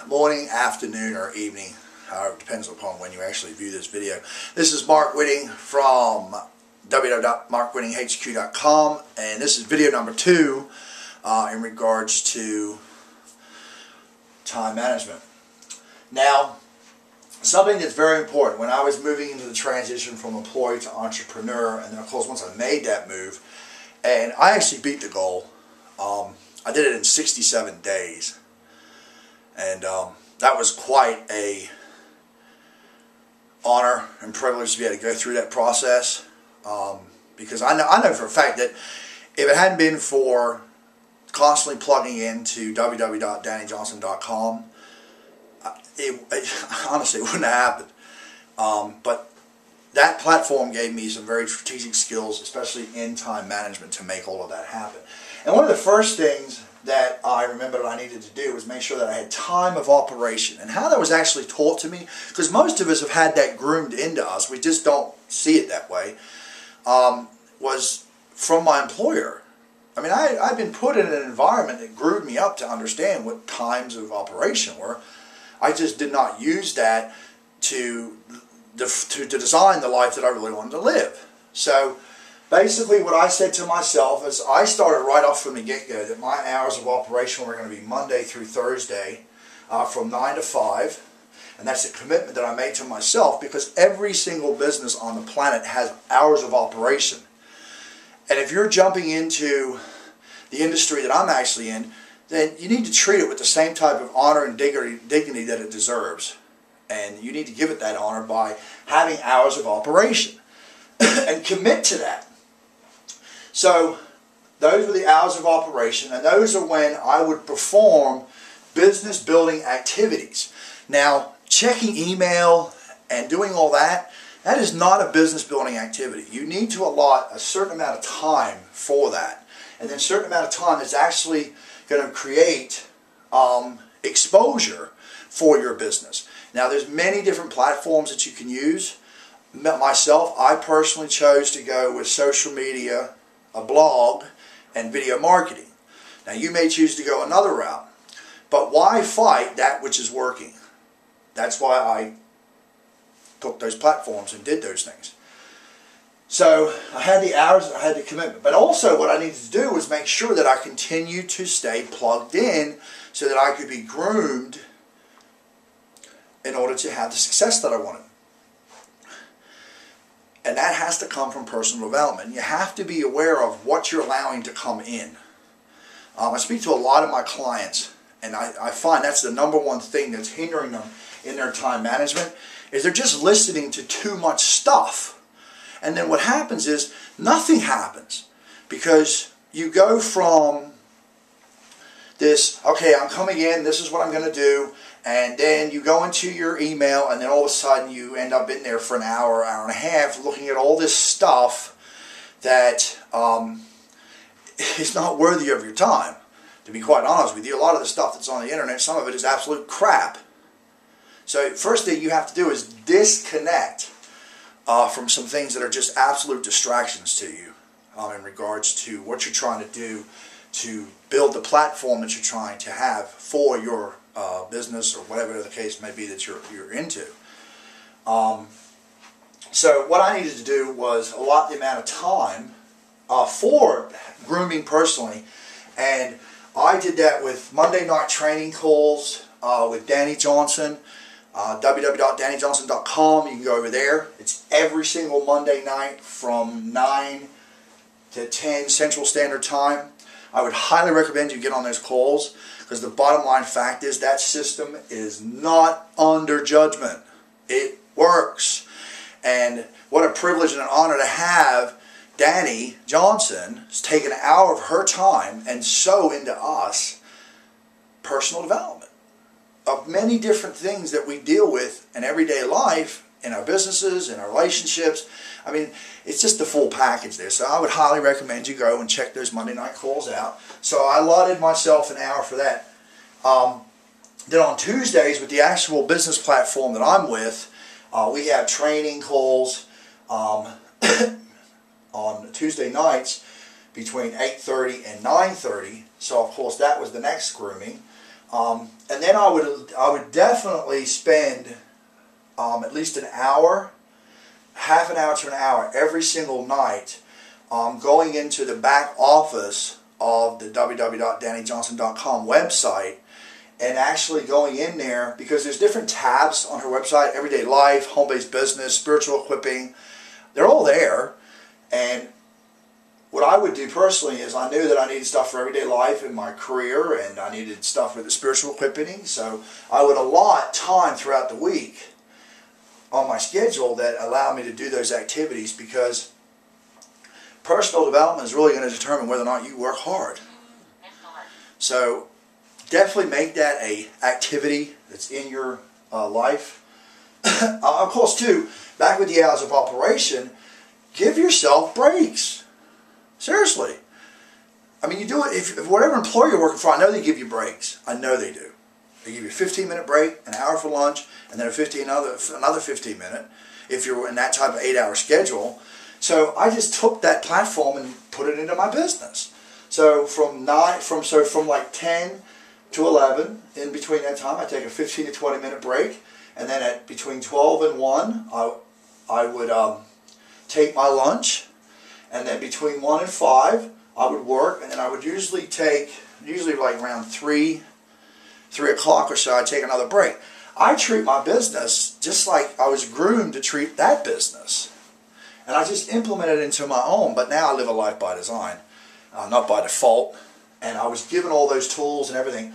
morning, afternoon, or evening. It depends upon when you actually view this video. This is Mark Whitting from www.markwhittinghq.com, and this is video number 2 in regards to time management. Now, something that's very important, when I was moving into the transition from employee to entrepreneur, and then of course once I made that move, and I actually beat the goal. I did it in 67 days, and that was quite a honor and privilege to be able to go through that process, because I know for a fact that if it hadn't been for constantly plugging into www.danijohnson.com, honestly, it wouldn't have happened. But that platform gave me some very strategic skills, especially in time management, to make all of that happen. And one of the first things that I remembered I needed to do was make sure that I had time of operation. And how that was actually taught to me, because most of us have had that groomed into us, we just don't see it that way, was from my employer. I mean, I've been put in an environment that groomed me up to understand what times of operation were. I just did not use that to design the life that I really wanted to live. So basically what I said to myself is I started right off from the get-go that my hours of operation were going to be Monday through Thursday from 9 to 5. And that's a commitment that I made to myself, because every single business on the planet has hours of operation. And if you're jumping into the industry that I'm actually in, then you need to treat it with the same type of honor and dignity that it deserves. And you need to give it that honor by having hours of operation and commit to that. So those were the hours of operation, and those are when I would perform business building activities. Now, checking email and doing all that, that is not a business building activity. You need to allot a certain amount of time for that. And then a certain amount of time that's actually going to create exposure for your business. Now, there's many different platforms that you can use. Myself, I personally chose to go with social media, a blog, and video marketing. Now, you may choose to go another route, but why fight that which is working? That's why I took those platforms and did those things. So I had the hours, I had the commitment, but also what I needed to do was make sure that I continued to stay plugged in so that I could be groomed in order to have the success that I wanted. And that has to come from personal development. You have to be aware of what you're allowing to come in. I speak to a lot of my clients, and I find that's the number one thing that's hindering them in their time management, is they're just listening to too much stuff. And then what happens is nothing happens, because you go from this, okay, I'm coming in, this is what I'm going to do, and then you go into your email, and then all of a sudden you end up in there for an hour, hour and a half, looking at all this stuff that is not worthy of your time. To be quite honest with you, a lot of the stuff that's on the internet, some of it is absolute crap. So first thing you have to do is disconnect from some things that are just absolute distractions to you in regards to what you're trying to do to build the platform that you're trying to have for your business, or whatever the case may be that you're into. So what I needed to do was allot the amount of time for grooming personally, and I did that with Monday night training calls with Dani Johnson. www.danijohnson.com. You can go over there. It's every single Monday night from 9 to 10 Central Standard Time. I would highly recommend you get on those calls, because the bottom line fact is that system is not under judgment. It works. And what a privilege and an honor to have Dani Johnson take an hour of her time and sow into us personal development of many different things that we deal with in everyday life, in our businesses, in our relationships. I mean, it's just the full package there. So I would highly recommend you go and check those Monday night calls out. So I allotted myself an hour for that. Then on Tuesdays, with the actual business platform that I'm with, we have training calls on Tuesday nights between 8:30 and 9:30. So of course that was the next grooming. And then I would definitely spend at least an hour, half an hour to an hour every single night going into the back office of the www.danijohnson.com website and actually going in there, because there's different tabs on her website: everyday life, home-based business, spiritual equipping. They're all there. And what I would do personally is, I knew that I needed stuff for everyday life in my career, and I needed stuff for the spiritual equipping. So I would allot time throughout the week on my schedule that allowed me to do those activities, because personal development is really going to determine whether or not you work hard. So definitely make that a activity that's in your life. Of course, too, back with the hours of operation, give yourself breaks. Seriously. I mean, you do it, if whatever employer you're working for, I know they give you breaks. I know they do. They give you a 15-minute break, an hour for lunch, and then another 15 minute if you're in that type of 8-hour schedule. So I just took that platform and put it into my business. So from like 10 to 11, in between that time, I take a 15 to 20 minute break, and then at between 12 and 1, I would take my lunch, and then between 1 and 5, I would work, and then I would usually like around 3 o'clock or so, I'd take another break. I treat my business just like I was groomed to treat that business. And I just implemented it into my own, but now I live a life by design, not by default. And I was given all those tools and everything.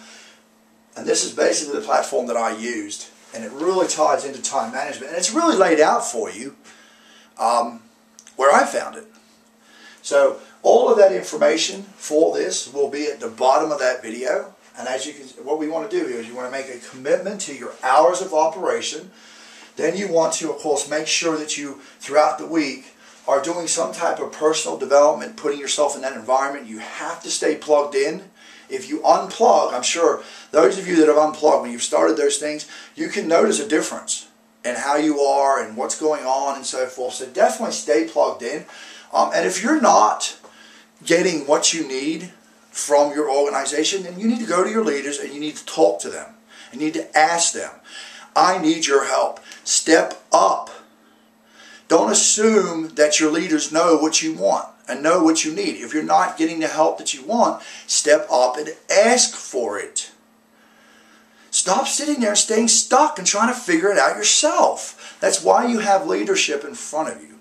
And this is basically the platform that I used. And it really ties into time management. And it's really laid out for you where I found it. So all of that information for this will be at the bottom of that video. And as you can, what we want to do here is you want to make a commitment to your hours of operation. Then you want to, of course, make sure that you, throughout the week, are doing some type of personal development, putting yourself in that environment. You have to stay plugged in. If you unplug, I'm sure those of you that have unplugged, when you've started those things, you can notice a difference in how you are and what's going on and so forth. So definitely stay plugged in. And if you're not getting what you need from your organization, then you need to go to your leaders and you need to talk to them. You need to ask them, I need your help. Step up. Don't assume that your leaders know what you want and know what you need. If you're not getting the help that you want, step up and ask for it. Stop sitting there and staying stuck and trying to figure it out yourself. That's why you have leadership in front of you.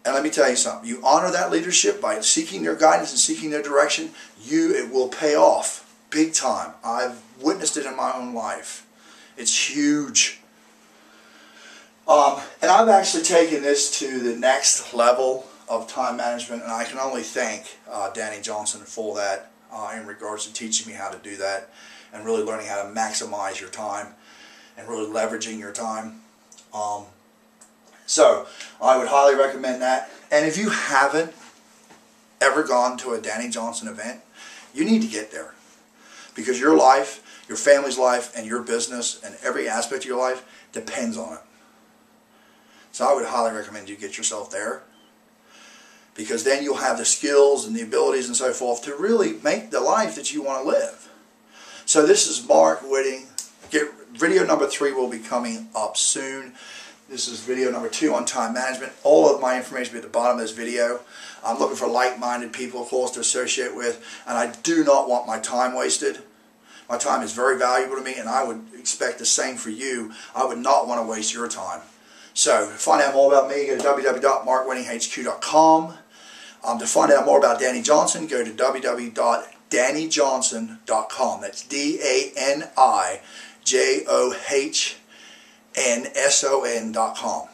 And let me tell you something. You honor that leadership by seeking their guidance and seeking their direction. It will pay off big time. I've witnessed it in my own life. It's huge. And I've actually taken this to the next level of time management, and I can only thank Dani Johnson for that in regards to teaching me how to do that and really learning how to maximize your time and really leveraging your time. So I would highly recommend that. And if you haven't ever gone to a Dani Johnson event, you need to get there, because your life, your family's life, and your business and every aspect of your life depends on it. So I would highly recommend you get yourself there, because then you'll have the skills and the abilities and so forth to really make the life that you want to live. So this is Mark Whitting. Video number 3 will be coming up soon. This is video number 2 on time management. All of my information will be at the bottom of this video. I'm looking for like-minded people, of course, to associate with, and I do not want my time wasted. My time is very valuable to me, and I would expect the same for you. I would not want to waste your time. So, to find out more about me, go to www.markwhittinghq.com. To find out more about Dani Johnson, go to www.danijohnson.com. That's DANIJOHNSON.com.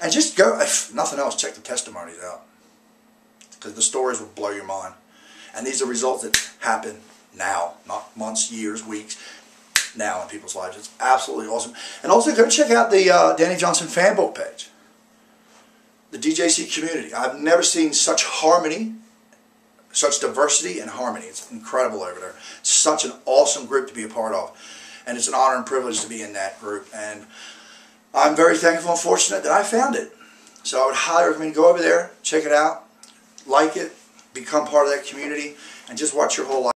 And just go, if nothing else, check the testimonies out, because the stories will blow your mind. And these are results that happen now, not months, years, weeks, now in people's lives. It's absolutely awesome. And also go check out the Dani Johnson fan book page, the DJC community. I've never seen such harmony, such diversity and harmony. It's incredible over there. It's such an awesome group to be a part of. And it's an honor and privilege to be in that group. And I'm very thankful and fortunate that I found it. So I would highly recommend you go over there, check it out, like it, become part of that community, and just watch your whole life.